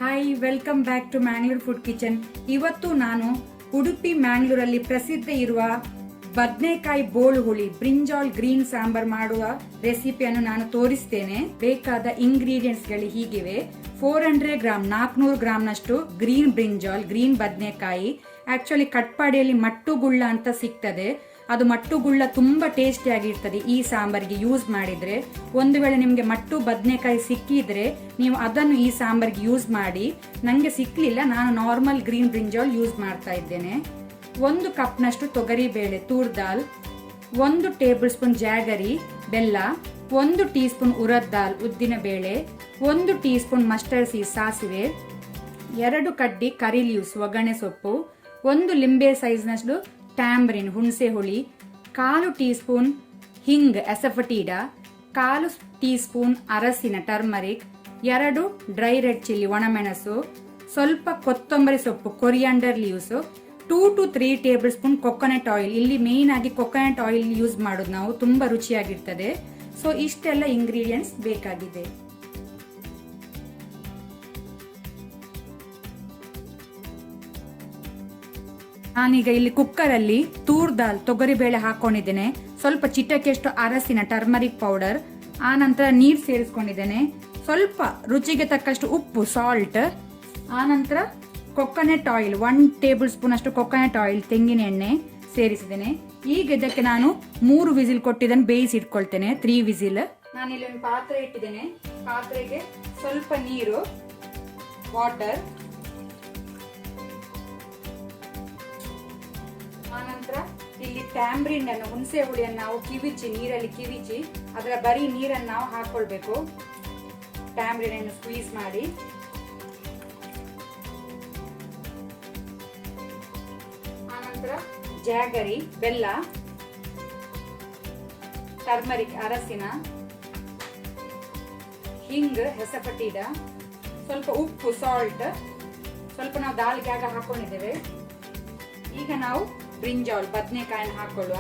Hi, welcome back to Mangalore food kitchen. ಇವತ್ತು ನಾನು ಉಡುಪಿ ಮ್ಯಾಂಗ್ಳೂರಲ್ಲಿ ಪ್ರಸಿದ್ಧ ಇರುವ ಬದನೆಕಾಯಿ ಬೋಳು ಹುಳಿ ಬ್ರಿಂಜಾಲ್ ಗ್ರೀನ್ ಸಾಂಬಾರ್ ಮಾಡುವ ರೆಸಿಪಿಯನ್ನು ನಾನು ತೋರಿಸ್ತೇನೆ. ಬೇಕಾದ ಇಂಗ್ರೀಡಿಯೆಂಟ್ಸ್ ಗಳು ಹೀಗಿವೆ: 400 ಗ್ರಾಮ್ 400 ಗ್ರಾಮ್ನಷ್ಟು ಗ್ರೀನ್ ಬ್ರಿಂಜಾಲ್, ಗ್ರೀನ್ ಬದನೆಕಾಯಿ. ಆಕ್ಚುಲಿ ಕಟ್ಪಾಡಿಯಲ್ಲಿ ಮಟ್ಟುಗುಳ್ಳ ಅಂತ ಸಿಗ್ತದೆ. ಅದು ಮಟ್ಟುಗುಳ್ಳ ತುಂಬಾ ಟೇಸ್ಟಿ ಆಗಿರ್ತದೆ ಈ ಸಾಂಬಾರಿಗೆ ಯೂಸ್ ಮಾಡಿದ್ರೆ. ಒಂದು ವೇಳೆ ನಿಮ್ಗೆ ಮಟ್ಟು ಬದನೆಕಾಯಿ ಸಿಕ್ಕಿದ್ರೆ ನೀವು ಅದನ್ನು ಈ ಸಾಂಬಾರಿಗೆ ಯೂಸ್ ಮಾಡಿ. ನಂಗೆ ಸಿಕ್ಲಿಲ್ಲ, ನಾನು ನಾರ್ಮಲ್ ಗ್ರೀನ್ ಬ್ರಿಂಜಾಲ್ ಯೂಸ್ ಮಾಡ್ತಾ ಇದ್ದೇನೆ. 1 ಕಪ್ನಷ್ಟು ತೊಗರಿ ಬೇಳೆ ತೂರ್ ದಾಲ್, 1 ಟೇಬಲ್ ಸ್ಪೂನ್ ಜಾಗರಿ ಬೆಲ್ಲ, 1 ಟೀ ಸ್ಪೂನ್ ಉರದ್ ದಾಲ್ ಉದ್ದಿನ ಬೇಳೆ, 1 ಟೀ ಸ್ಪೂನ್ ಮಸ್ಟರ್ಡ್ ಸೀಡ್ ಸಾಸಿವೆ, 2 ಕಡ್ಡಿ ಕರಿ ಲೀವ್ಸ್ ಒಗ್ಗರಣೆ ಸೊಪ್ಪು, 1 ಲಿಂಬೆ ಸೈಜ್ನಷ್ಟು ಟ್ಯಾಂಬ್ರಿನ್ ಹುಣಸೆ ಹುಳಿ, 1/4 ಟೀ ಸ್ಪೂನ್ ಹಿಂಗ್ ಎಸಫಟೀಡಾ, 1/4 ಟೀ ಸ್ಪೂನ್ ಅರಸಿನ ಟರ್ಮರಿಕ್, 2 ಡ್ರೈ ರೆಡ್ ಚಿಲ್ಲಿ ಒಣಮೆಣಸು, ಸ್ವಲ್ಪ ಕೊತ್ತಂಬರಿ ಸೊಪ್ಪು coriander leaves, 2 to 3 table spoon coconut oil. ಇಲ್ಲಿ ಮೇನ್ ಆಗಿ ಕೊಕೊನಟ್ ಆಯಿಲ್ ಯೂಸ್ ಮಾಡೋದು ನಾವು, ತುಂಬಾ ರುಚಿಯಾಗಿರ್ತದೆ. ಸೊ ಇಷ್ಟೆಲ್ಲ ಇಂಗ್ರೀಡಿಯೆಂಟ್ಸ್ ಬೇಕಾಗಿದೆ. ನಾನೀಗ ಇಲ್ಲಿ ಕುಕ್ಕರ್ ಅಲ್ಲಿ ತೂರ್ ದಾಲ್ ತೊಗರಿ ಬೇಳೆ ಹಾಕೊಂಡಿದ್ದೇನೆ. ಸ್ವಲ್ಪ ಚಿಟಕೆಷ್ಟು ಅರಸಿನ ಟರ್ಮರಿಕ್ ಪೌಡರ್, ಆ ನಂತರ ನೀರು ಸೇರಿಸ್ಕೊಂಡಿದ್ದೇನೆ. ಸ್ವಲ್ಪ ರುಚಿಗೆ ತಕ್ಕಷ್ಟು ಉಪ್ಪು ಸಾಲ್ಟ್, ಆ ನಂತರ ಕೊಕೊನಟ್ ಆಯಿಲ್ 1 ಟೇಬಲ್ ಸ್ಪೂನ್ ಅಷ್ಟು ಕೊಕೊನಟ್ ಆಯಿಲ್ ತೆಂಗಿನ ಎಣ್ಣೆ ಸೇರಿಸಿದ್ದೇನೆ. ಈಗ ಇದಕ್ಕೆ ನಾನು 3 ವಿಸಿಲ್ ಕೊಟ್ಟಿದ್ದನ್ನು ಬೇಯಿಸಿ ಇಟ್ಕೊಳ್ತೇನೆ. 3 ವಿಸಿಲ್. ನಾನಿಲ್ಲಿ ಒಂದು ಪಾತ್ರೆ ಇಟ್ಟಿದ್ದೇನೆ. ಪಾತ್ರೆಗೆ ಸ್ವಲ್ಪ ನೀರು, ವಾಟರ್, ಆನಂತರ ಇಲ್ಲಿ ಟ್ಯಾಂಬ್ರಿನ್ ಅನ್ನು ಹುಣಸೆ ಹುಳಿಯನ್ನು ನಾವು ನೀರಲ್ಲಿ ಕಿವಿಚಿ ಅದರ ಬರೀ ನೀರನ್ನು ನಾವು ಹಾಕೊಳ್ಬೇಕು. ಟ್ಯಾಂಬ್ರಿನ್ ಅನ್ನು ಸ್ಕ್ವೀಸ್ ಮಾಡಿ, ಆನಂತರ ಜಾಗರಿ ಬೆಲ್ಲ, ಟರ್ಮರಿಕ್ ಅರಸಿನ, ಹಿಂಗ್ ಹೆಸಪಟೀಡ, ಸ್ವಲ್ಪ ಉಪ್ಪು ಸಾಲ್ಟ್, ಸ್ವಲ್ಪ ನಾವು ದಾಲ್ಗೆ ಆಗ ಹಾಕೊಂಡಿದ್ದೇವೆ. ಈಗ ನಾವು ಬ್ರಿಂಜಾಲ್ ಬದನೆಕಾಯಿನ ಹಾಕೊಳ್ಳುವ.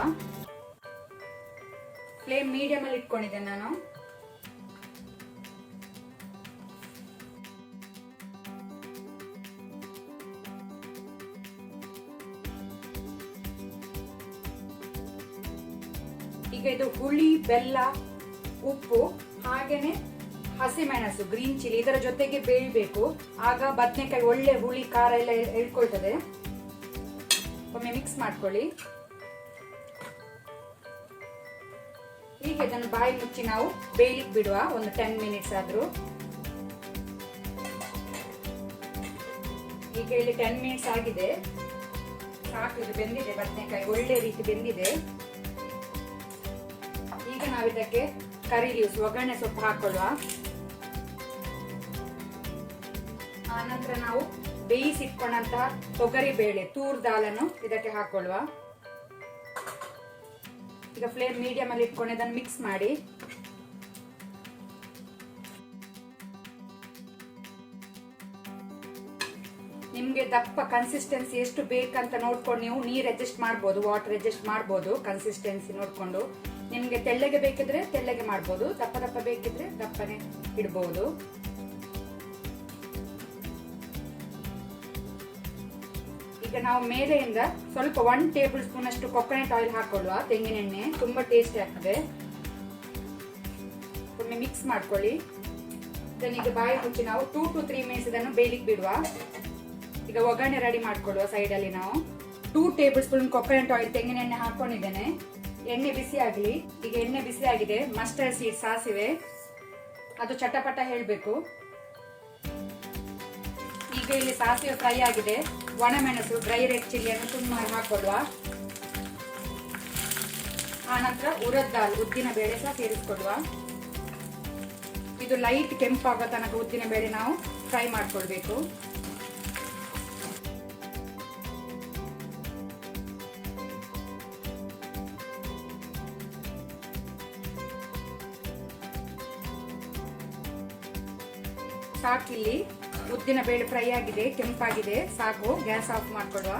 ಫ್ಲೇಮ್ ಮೀಡಿಯಂ ಅಲ್ಲಿ ಇಟ್ಕೊಂಡಿದ್ದೇನೆ ನಾನು. ಈಗ ಇದು ಹುಳಿ, ಬೆಲ್ಲ, ಉಪ್ಪು ಹಾಗೇನೆ ಹಸಿಮೆಣಸು, ಗ್ರೀನ್ ಚಿಲ್ಲಿ ಇದರ ಜೊತೆಗೆ ಬೇಯಬೇಕು. ಆಗ ಬದನೆಕಾಯಿ ಒಳ್ಳೆ ಹುಳಿ ಖಾರ ಎಲ್ಲ ಇಳ್ಕೊಳ್ತದೆ. ಒಮ್ಮೆ ಮಿಕ್ಸ್ ಮಾಡ್ಕೊಳ್ಳಿ. ಈಗ ಇದನ್ನು ಬಾಯಿ ಮುಚ್ಚಿ ನಾವು ಬೇಯಲಿಕ್ಕೆ ಬಿಡುವ ಒಂದು 10 ಮಿನಿಟ್ಸ್ ಆದ್ರೂ. ಈಗ ಇಲ್ಲಿ 10 ಮಿನಿಟ್ಸ್ ಆಗಿದೆ. ಸಾಕು, ಇದು ಬೆಂದಿದೆ, ಬದನೆಕಾಯಿ ಒಳ್ಳೆ ರೀತಿ ಬೆಂದಿದೆ. ಈಗ ನಾವು ಇದಕ್ಕೆ ಕರಿ ಲೀವ್ಸ್ ಒಗ್ಗರಣೆ ಸೊಪ್ಪು ಹಾಕೊಳ್ಳುವ. ಆನಂತರ ನಾವು ಬೇಯಿಸಿಟ್ಕೊಂಡಂತಹ ತೊಗರಿ ಬೇಳೆ ತೂರ್ ದಾಲನ್ನು ಇದಕ್ಕೆ ಹಾಕೊಳ್ಳುವ. ಈಗ ಫ್ಲೇಮ್ ಮೀಡಿಯಂ ಅಲ್ಲಿ ಇಟ್ಕೊಂಡು ಇದನ್ನು ಮಿಕ್ಸ್ ಮಾಡಿ. ನಿಮ್ಗೆ ದಪ್ಪ ಕನ್ಸಿಸ್ಟೆನ್ಸಿ ಎಷ್ಟು ಬೇಕಂತ ನೋಡ್ಕೊಂಡು ನೀವು ನೀರ್ ಅಡ್ಜಸ್ಟ್ ಮಾಡಬಹುದು, ವಾಟರ್ ಅಡ್ಜಸ್ಟ್ ಮಾಡಬಹುದು ಕನ್ಸಿಸ್ಟೆನ್ಸಿ ನೋಡ್ಕೊಂಡು. ನಿಮ್ಗೆ ತೆಳ್ಳಗೆ ಬೇಕಿದ್ರೆ ತೆಳ್ಳಗೆ ಮಾಡಬಹುದು, ದಪ್ಪ ದಪ್ಪ ಬೇಕಿದ್ರೆ ದಪ್ಪನೆ ಇಡಬಹುದು. ಈಗ ನಾವು ಮೇಲೆಯಿಂದ ಸ್ವಲ್ಪ 1 ಟೇಬಲ್ ಸ್ಪೂನ್ ಅಷ್ಟು ಕೊಕೊನಟ್ ಆಯಿಲ್ ಹಾಕೊಳ್ಳುವ, ತೆಂಗಿನ ಎಣ್ಣೆ, ತುಂಬಾ ಟೇಸ್ಟಿ ಆಗ್ತದೆ. ಒಮ್ಮೆ ಮಿಕ್ಸ್ ಮಾಡ್ಕೊಳ್ಳಿ. ಈಗ ಬಾಯಿ ಮುಚ್ಚಿ ನಾವು 2 to 3 ಮಿನಿಟ್ಸ್ ಇದನ್ನು ಬೇಯಲಿಕ್ಕೆ ಬಿಡುವ. ಈಗ ಒಗ್ಗರಣೆ ರೆಡಿ ಮಾಡ್ಕೊಳ್ಳುವ. ಸೈಡ್ ಅಲ್ಲಿ ನಾವು 2 ಟೇಬಲ್ ಸ್ಪೂನ್ ಕೊಕೊನಟ್ ಆಯಿಲ್ ತೆಂಗಿನ ಎಣ್ಣೆ ಹಾಕೊಂಡಿದ್ದೇನೆ. ಎಣ್ಣೆ ಬಿಸಿ ಆಗಲಿ. ಈಗ ಎಣ್ಣೆ ಬಿಸಿ ಆಗಿದೆ. ಮಸ್ಟರ್ಡ್ ಸೀಡ್ ಸಾಸಿವೆ, ಅದು ಚಟಪಟ ಹೇಳ್ಬೇಕು. ಈಗ ಇಲ್ಲಿ ಸಾಸಿವೆ ಫ್ರೈ ಆಗಿದೆ. ಒಣಮೆಣಸು, ಡ್ರೈ ರೆಡ್ ಚಿಲ್ಲಿಯನ್ನು ತುಂಬಾ ಹಾಕೊಳ್ಳುವ. ಆನಂತರ ಉರದ್ ದಾಲ್ ಉದ್ದಿನ ಬೇಳೆ ಸಹ ಸೇರಿಸಿಕೊಳ್ಳುವ. ಇದು ಲೈಟ್ ಕೆಂಪಾಗೋ ತನಕ ಉದ್ದಿನ ಬೇಳೆ ನಾವು ಫ್ರೈ ಮಾಡ್ಕೊಳ್ಬೇಕು. ಸಾಕಿಲ್ಲಿ ಉದ್ದಿನ ಬೇಳೆ ಫ್ರೈ ಆಗಿದೆ, ಕೆಂಪಾಗಿದೆ, ಸಾಕು. ಗ್ಯಾಸ್ ಆಫ್ ಮಾಡ್ಕೊಳ್ಳುವ.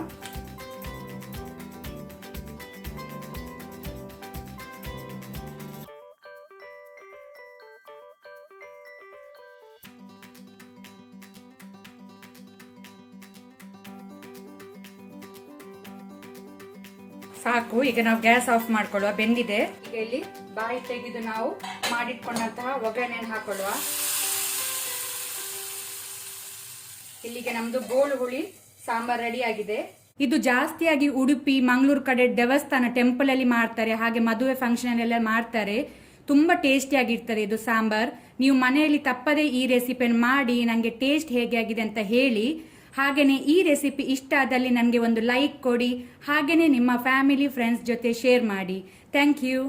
ಸಾಕು. ಈಗ ನಾವು ಗ್ಯಾಸ್ ಆಫ್ ಮಾಡ್ಕೊಳ್ಳುವ. ಬೆಂದಿದೆ. ಈಗ ಇಲ್ಲಿ ಬಾಯಿ ತೆಗೆದು ನಾವು ಮಾಡಿಟ್ಕೊಂಡಂತಹ ಒಗ್ಗರಣೆಯನ್ನು ಹಾಕೊಳ್ಳುವ. ಇಲ್ಲಿಗೆ ನಮ್ದು ಬೋಳು ಹುಳಿ ಸಾಂಬಾರ್ ರೆಡಿ ಆಗಿದೆ. ಇದು ಜಾಸ್ತಿಯಾಗಿ ಉಡುಪಿ ಮಂಗಳೂರು ಕಡೆ ದೇವಸ್ಥಾನ ಟೆಂಪಲ್ ಅಲ್ಲಿ ಮಾಡ್ತಾರೆ, ಹಾಗೆ ಮದುವೆ ಫಂಕ್ಷನ್ ಎಲ್ಲ ಮಾಡ್ತಾರೆ. ತುಂಬಾ ಟೇಸ್ಟಿ ಆಗಿರ್ತದೆ ಇದು ಸಾಂಬಾರ್. ನೀವು ಮನೆಯಲ್ಲಿ ತಪ್ಪದೇ ಈ ರೆಸಿಪಿಯನ್ನು ಮಾಡಿ ನನಗೆ ಟೇಸ್ಟ್ ಹೇಗೆ ಆಗಿದೆ ಅಂತ ಹೇಳಿ. ಹಾಗೇನೆ ಈ ರೆಸಿಪಿ ಇಷ್ಟ ಆದಲ್ಲಿ ನನಗೆ ಒಂದು ಲೈಕ್ ಕೊಡಿ. ಹಾಗೇನೆ ನಿಮ್ಮ ಫ್ಯಾಮಿಲಿ ಫ್ರೆಂಡ್ಸ್ ಜೊತೆ ಶೇರ್ ಮಾಡಿ. Thank you.